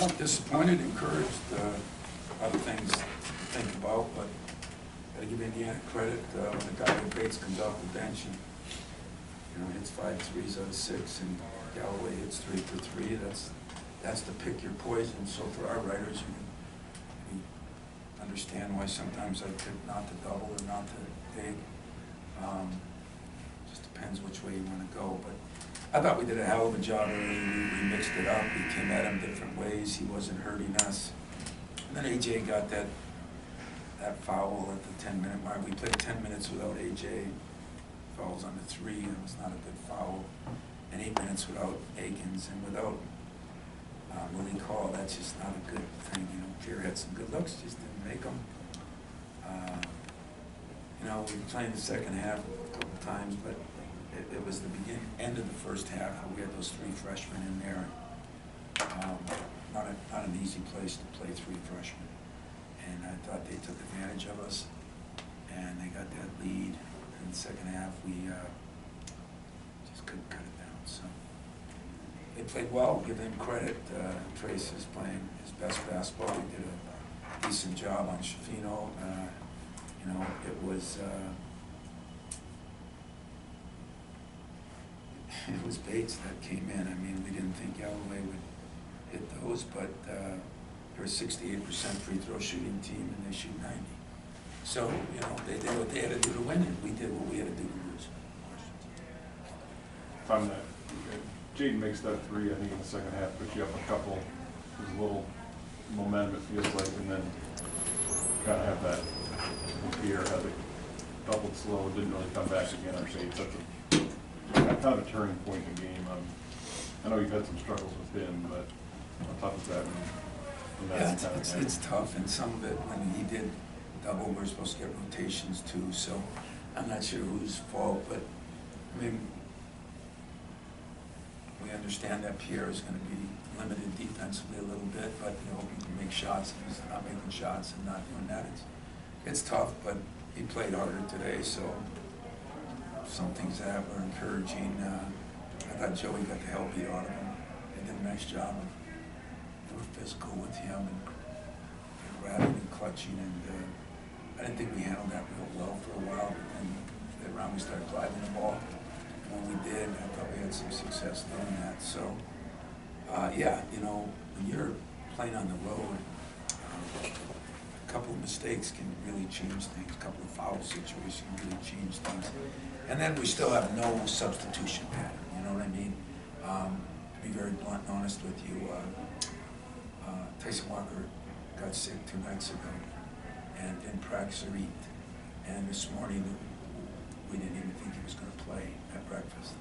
Well, disappointed, encouraged, other things to think about, but gotta give Indiana credit when a guy like Peegs comes off the bench and hits 5 threes out of 6, and Galloway hits 3 for 3. That's to pick your poison. So for our writers, we understand why sometimes I pick not to double or not to dig. Just depends which way you want to go. But I thought we did a hell of a job early. We mixed it up. We came at him different ways. He wasn't hurting us. And then AJ got that foul at the 10-minute mark. We played 10 minutes without AJ. Fouls on the 3. It was not a good foul. And 8 minutes without Akins and without Willie Call. That's just not a good thing. Pierre had some good looks, just didn't make them. We were playing the second half a couple times, but it was the end of the first half where we had those 3 freshmen in there. Not an easy place to play 3 freshmen. And I thought they took advantage of us, and they got that lead. In the second half, we just couldn't cut it down. So they played well. Give them credit. Trace is playing his best basketball. He did a decent job on Schifino. It was Bates that came in. I mean, we didn't think Galloway would hit those, but they're a 68% free throw shooting team, and they shoot 90. So, they did what they had to do to win, and we did what we had to do to lose. On that, Jaden makes that 3, I think, in the second half, puts you up a couple. There's a little momentum, it feels like, and then kind of have that Pierre had it doubled slow, didn't really come back again. I'd say it's such kind of a turning point in the game. I know you've had some struggles with him, but on top of that, it's tough, and some of it, when he did double, we're supposed to get rotations too, so I'm not sure whose fault, but I mean, we understand that Pierre is going to be limited defensively a little bit, but he can make shots, and he's not making shots and not doing that. It's tough, but he played harder today, so some things that were encouraging. I thought Joey got the hell beat out of him. They did a nice job of physical with him and grabbing and clutching, and I didn't think we handled that real well for a while, but then around we started driving the ball. And when we did, I thought we had some success doing that. So, when you're playing on the road, a couple of mistakes can really change things. A couple of foul situations can really change things. And then we still have no substitution pattern, you know what I mean? To be very blunt and honest with you, Tyson Walker got sick 2 nights ago and didn't practice or eat. And this morning, we didn't even think he was going to play at breakfast.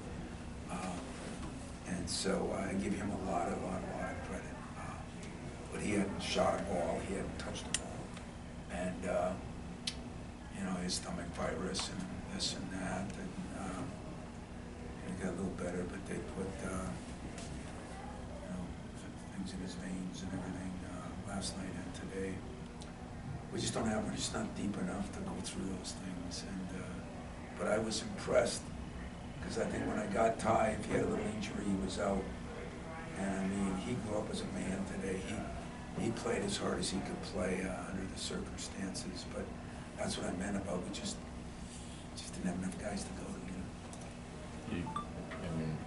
And so I give him a lot of credit. But he hadn't shot a ball, he hadn't touched a ball. And, his stomach virus and this and that. And it got a little better, but they put, things in his veins and everything last night and today. We're just not deep enough to go through those things. And but I was impressed, because I think when I got Ty, if he had a little injury, he was out. And I mean, he grew up as a man today. He played as hard as he could play under the circumstances. But that's what I meant about we just didn't have enough guys to go.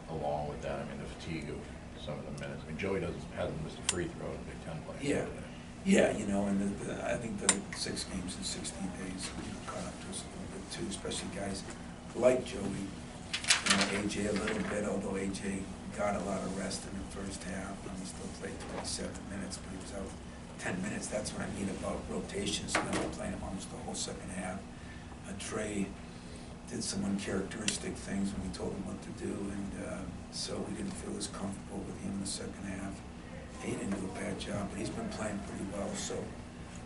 Along with that, the fatigue of some of the minutes. Joey hasn't missed a free throw in Big Ten play. Yeah, and I think the 6 games in 16 days caught up to us a little bit too, especially guys like Joey, AJ a little bit, although AJ got a lot of rest in the first half. He still played 27 minutes, but he was out 10 minutes. That's what I mean about rotations. So we're playing him almost the whole second half. Trey did some uncharacteristic things when we told him what to do, and so we didn't feel as comfortable with him in the second half. He didn't do a bad job, but he's been playing pretty well. So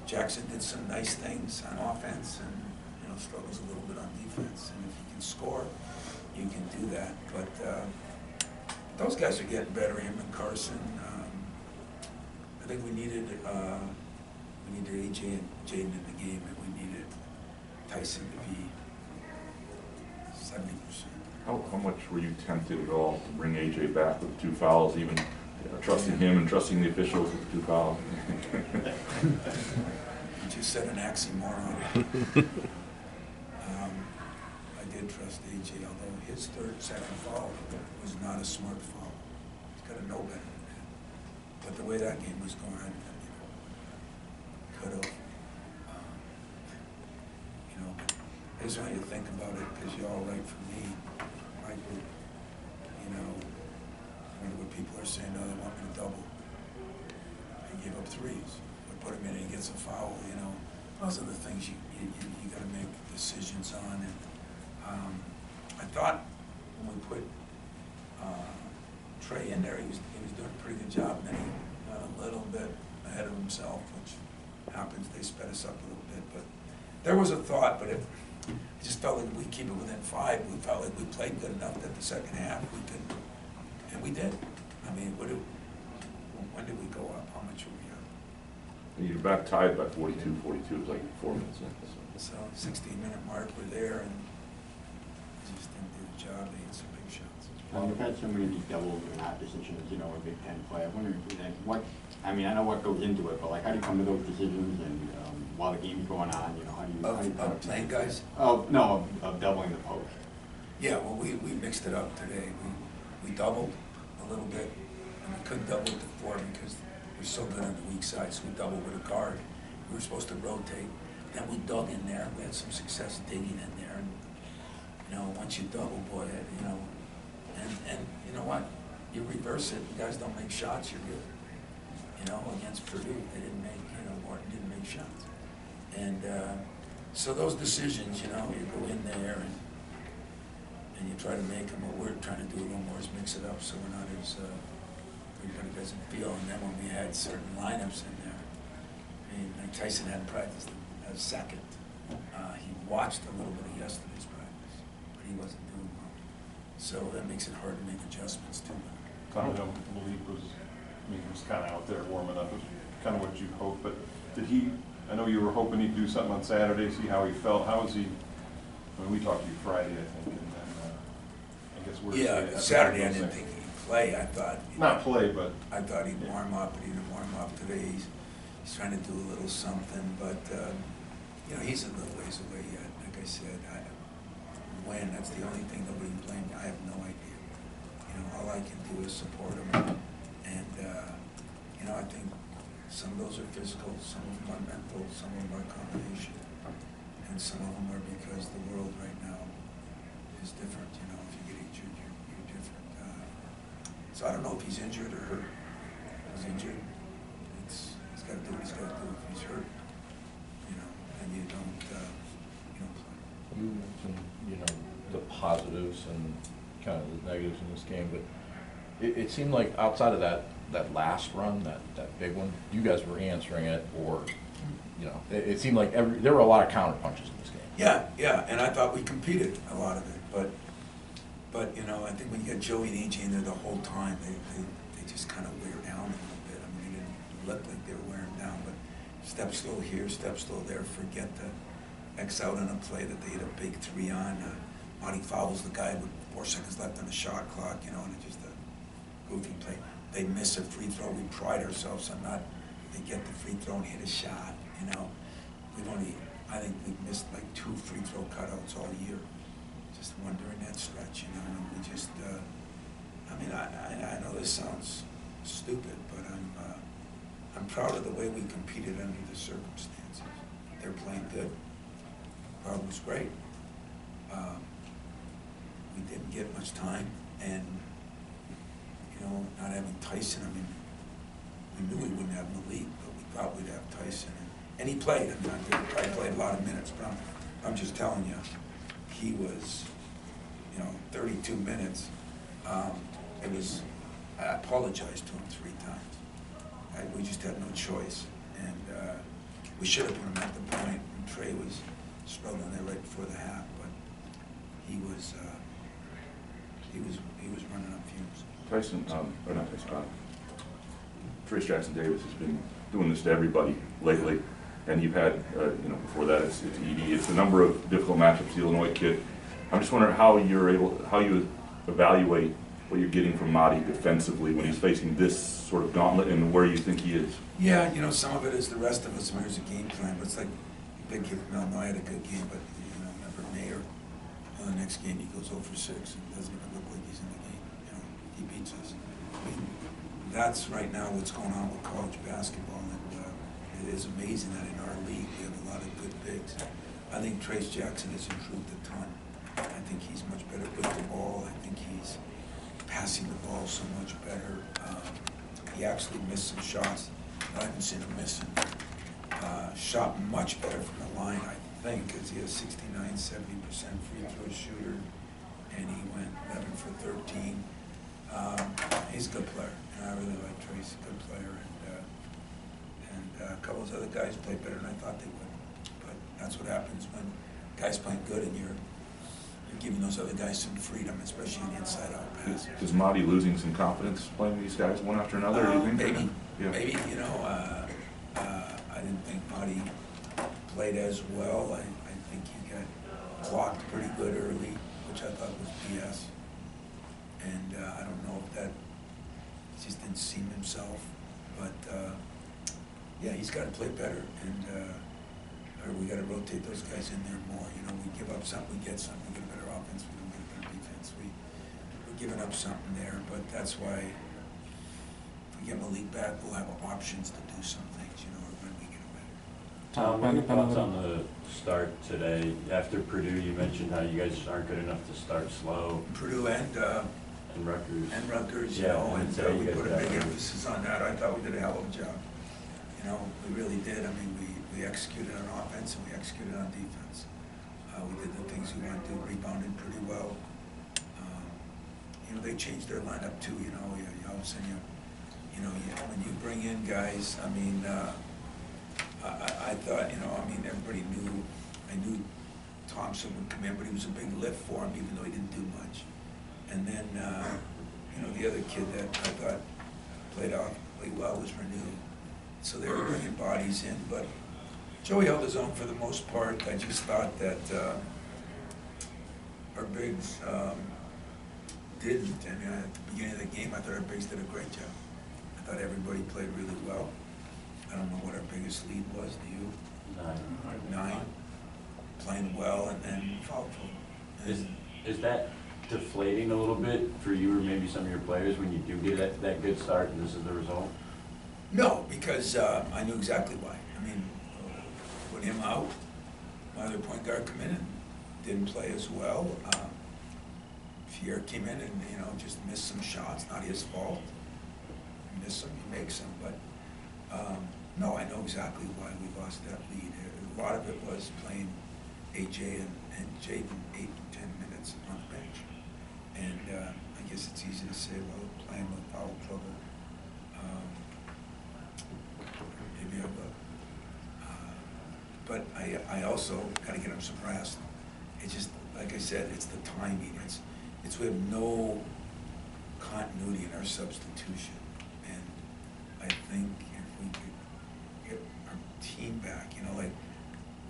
Jackson did some nice things on offense, and struggles a little bit on defense. And if you can score, you can do that. But those guys are getting better. Him and Carson. I think we needed AJ and Jaden in the game, and we needed Tyson to be 70%. How much were you tempted at all to bring AJ back with 2 fouls, even Trusting him and trusting the officials with the 2 fouls. You just said an oxymoron. I did trust AJ, although his second foul was not a smart foul. He's got to know better than that. But the way that game was going, could have. I just want you to think about it, because you're all right for me, my group. I wonder what people are saying, no, they want me to double. I gave up threes. I put him in and he gets a foul, Those are the things you got to make decisions on. And I thought when we put Trey in there, he was doing a pretty good job. And then he got a little bit ahead of himself, which happens. They sped us up a little bit. But there was a thought, but I just felt like we keep it within 5. We felt like we played good enough that the second half we could, and we did. I mean, when did we go up? How much were we up? You're back tied by 42. It was like 4 minutes in. So 16-minute mark, we're there, and just didn't do the job. They hit some big shots. Well, you've had so many doubles and not decisions, a Big Ten play. I wonder I know what goes into it, but like, how do you come to those decisions, and while the game's going on, how do you Of playing guys? Oh, no, of doubling the post. Yeah, well, we mixed it up today. We doubled a little bit, and we couldn't double it to 4 because we're so good on the weak side, so we doubled with a guard. We were supposed to rotate. Then we dug in there. We had some success digging in there. And, once you double, boy, and you know what? You reverse it. You guys don't make shots, you're good. Against Purdue, they didn't make, Morton didn't make shots. And so those decisions, you go in there and you try to make them. What we're trying to do a little more is mix it up so we're not as, everybody doesn't feel. And then when we had certain lineups in there, like Tyson hadn't practiced a second. He watched a little bit of yesterday's practice, but he wasn't doing well. So that makes it hard to make adjustments too. Tom Izzo, Malik was kind of out there warming up, was kind of what you hoped, but did he, I know you were hoping he'd do something on Saturday, see how he felt. How was he, we talked to you Friday, I think, and then I guess we're... Yeah, Saturday I didn't think he'd play. I thought... Not play, but... I thought he'd warm up, but he didn't warm up today. He's trying to do a little something, but, he's a little ways away yet. Like I said, when, that's the only thing nobody can blame me. I have no idea. All I can do is support him. And, I think some of those are physical, some of them are mental, some of them are a combination. And some of them are because the world right now is different. If you get injured, you're different. So I don't know if he's injured or hurt. If he's injured, he's got to do what he's got to do. If he's hurt, and you don't play. You mentioned, the positives and kind of the negatives in this game, but it seemed like outside of that last run, that big one, you guys were answering it, or it seemed like there were a lot of counter punches in this game. Yeah, and I thought we competed a lot of it, but I think when you got Joey and AJ in there the whole time, they just kind of wear down a little bit. I mean, they didn't look like they were wearing down, but step slow here, step slow there. Forget the X out on a play that they hit a big 3 on. Monty fouls the guy with 4 seconds left on the shot clock, and it's just a goofy play. They miss a free throw. We pride ourselves on not. They get the free throw and hit a shot. I think we've missed like 2 free throw cutouts all year. Just one during that stretch, and we just. I know this sounds stupid, but I'm proud of the way we competed under the circumstances. They're playing good. The crowd was great. We didn't get much time, and not having Tyson, we knew we wouldn't have Malik, but we thought we'd have Tyson. And he played. He probably played a lot of minutes, but I'm just telling you, he was, 32 minutes. I apologized to him 3 times. We just had no choice. And we should have put him at the point. And Trey was struggling there right before the half, but he was running up fumes. Tyson, or not Tyson, Trace Jackson Davis has been doing this to everybody lately, and you've had, before that it's Edie. It's a number of difficult matchups. The Illinois kid. I'm just wondering how you evaluate what you're getting from Marty defensively when he's facing this sort of gauntlet and where you think he is? Yeah, you know, some of it is the rest of us, there's a game plan, but it's like, big kid from Illinois had a good game, but, you know, remember Mayer, the next game he goes 0 for 6 and doesn't even look like he's in the game, you know, he beats us. I mean, that's right now what's going on with college basketball, and it is amazing that in our league we have a lot of good bigs. I think Trace Jackson has improved a ton. I think he's much better with the ball. I think he's passing the ball so much better. He actually missed some shots I haven't seen him missing. Shot much better from the line, I think, because he has 69, 70% free throw shooter, and he went 11 for 13. He's a good player, and I really like Trace, a good player, and a couple of those other guys played better than I thought they would. But that's what happens when guys playing good and you're giving those other guys some freedom, especially in the inside-out pass. Is Marty losing some confidence playing these guys one after another, do you think? Maybe, Yeah. maybe, you know, I didn't think Marty played as well. I think he got blocked pretty good early, which I thought was BS. And I don't know if that, he just didn't seem himself. But yeah, he's got to play better, and or we got to rotate those guys in there more. You know, we give up something, we get something, we get a better offense, we don't get a better defense. We're giving up something there, but that's why if we get Malik back, we'll have options to do some things, you know, or when we get away. Tom, what are your thoughts on the start today? After Purdue, you mentioned how you guys aren't good enough to start slow. Purdue and Rutgers, you Yeah, know, and today we you put a guys big got- emphasis on that. I thought we did a hell of a job. You know, we really did. I mean, we executed on offense and we executed on defense. We did the things we wanted to do, rebounded pretty well. You know, they changed their lineup too, you know, all of a sudden, you know, when you bring in guys, I mean, I thought, you know, I mean, everybody knew, I knew Thompson would come in, but he was a big lift for him, even though he didn't do much. And then, you know, the other kid that I thought played awfully well was Renew. So they were bringing bodies in, but Joey held his own for the most part. I just thought that our bigs didn't. I mean, at the beginning of the game, I thought our bigs did a great job. I thought everybody played really well. I don't know what our biggest lead was, do you? 9. Playing well and then foul trouble. Is that deflating a little bit for you or maybe some of your players when you do get that good start and this is the result? No, because I knew exactly why. I mean, put him out, my other point guard come in and didn't play as well. Fier came in and, you know, just missed some shots, not his fault. He missed them, he makes them, but no, I know exactly why we lost that lead. A lot of it was playing AJ and Jaden 8 to 10 minutes on the bench. And I guess it's easy to say, well, playing with foul trouble. Maybe but I also got to get him some rest. It's just, like I said, it's the timing. It's we have no continuity in our substitution. And I think if we could get our team back, you know, like,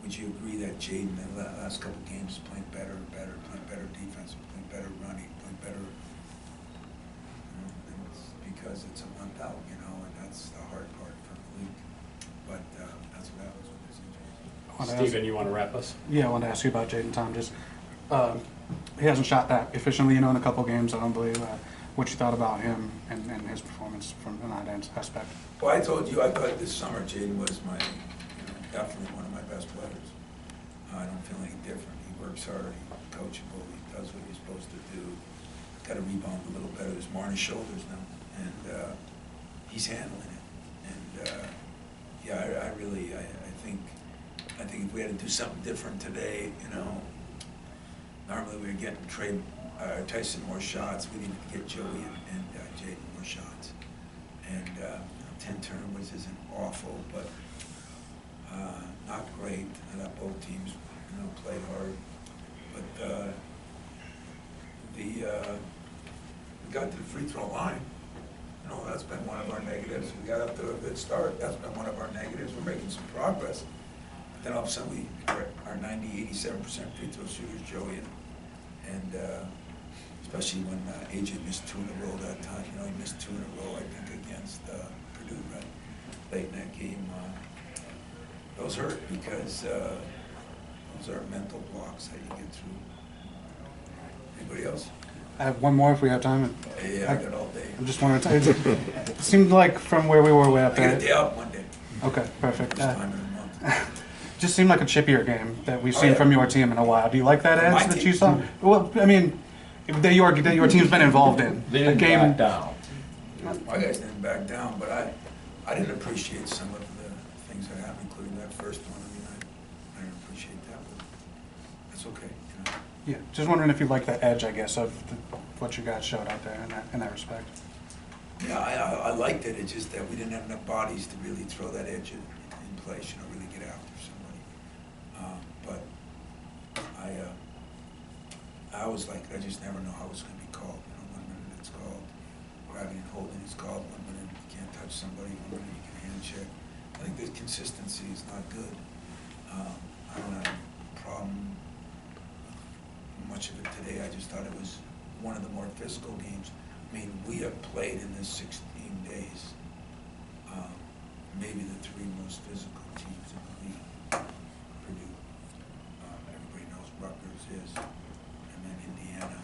would you agree that Jaden in the last couple of games is playing better and better, playing better defense, playing better running, playing better, you know, and it's because it's a month out, you know, and that's the hard part for the league. But that's what happens with this injury. Steven, you want to wrap us? Yeah, I wanted to ask you about Jaden, Tom. Just he hasn't shot that efficiently, you know, in a couple games. I don't believe what you thought about him and his performance from that aspect. Well, I told you, I thought this summer Jaden was my, you know, definitely one of my best players. I don't feel any different. He works hard, he's coachable, he does what he's supposed to do. Got to rebound a little better. There's more on his shoulders now, and he's handling it. And yeah, I really I think if we had to do something different today, you know, normally we were getting Tyson more shots. We needed to get Joey and Jaden more shots. And 10 turnovers isn't awful, but not great. I thought both teams, you know, played hard. But we got to the free throw line. You know, that's been one of our negatives. We got up to a good start. That's been one of our negatives. We're making some progress. But then all of a sudden, our 87% free throw shooters, Joey and especially when AJ missed 2 in a row that time. You know, he missed 2 in a row, I think, against Purdue, right? Late in that game. Those hurt because those are mental blocks that you get through. Anybody else? I have one more if we have time. Yeah, I got all day. I'm just wondering, it seemed like from where we were way up I got a day there. out Monday. Okay, perfect. First time in a month. Just seemed like a chippier game that we've Oh, seen yeah. from your team in a while. Do you like that From my edge that team? you saw? Well, I mean, that your team's been involved in. They A didn't game. back down. My guys didn't back down, but I didn't appreciate some of the things that happened, including that first one. I mean, I didn't appreciate that, but that's okay, you know. Yeah, just wondering if you like that edge, I guess, of what you guys showed out there in that respect. Yeah, I liked it. It's just that we didn't have enough bodies to really throw that edge in place, you know, really get after somebody. But I was like, I just never know how it's going to be called. You know, 1 minute it's called grabbing and holding is called. 1 minute you can't touch somebody. 1 minute you can hand check. I think the consistency is not good. I don't have a problem with much of it today. I just thought it was one of the more physical games. I mean, we have played in this 16 days, maybe the 3 most physical teams in the league. Purdue, everybody knows Rutgers is, and then Indiana,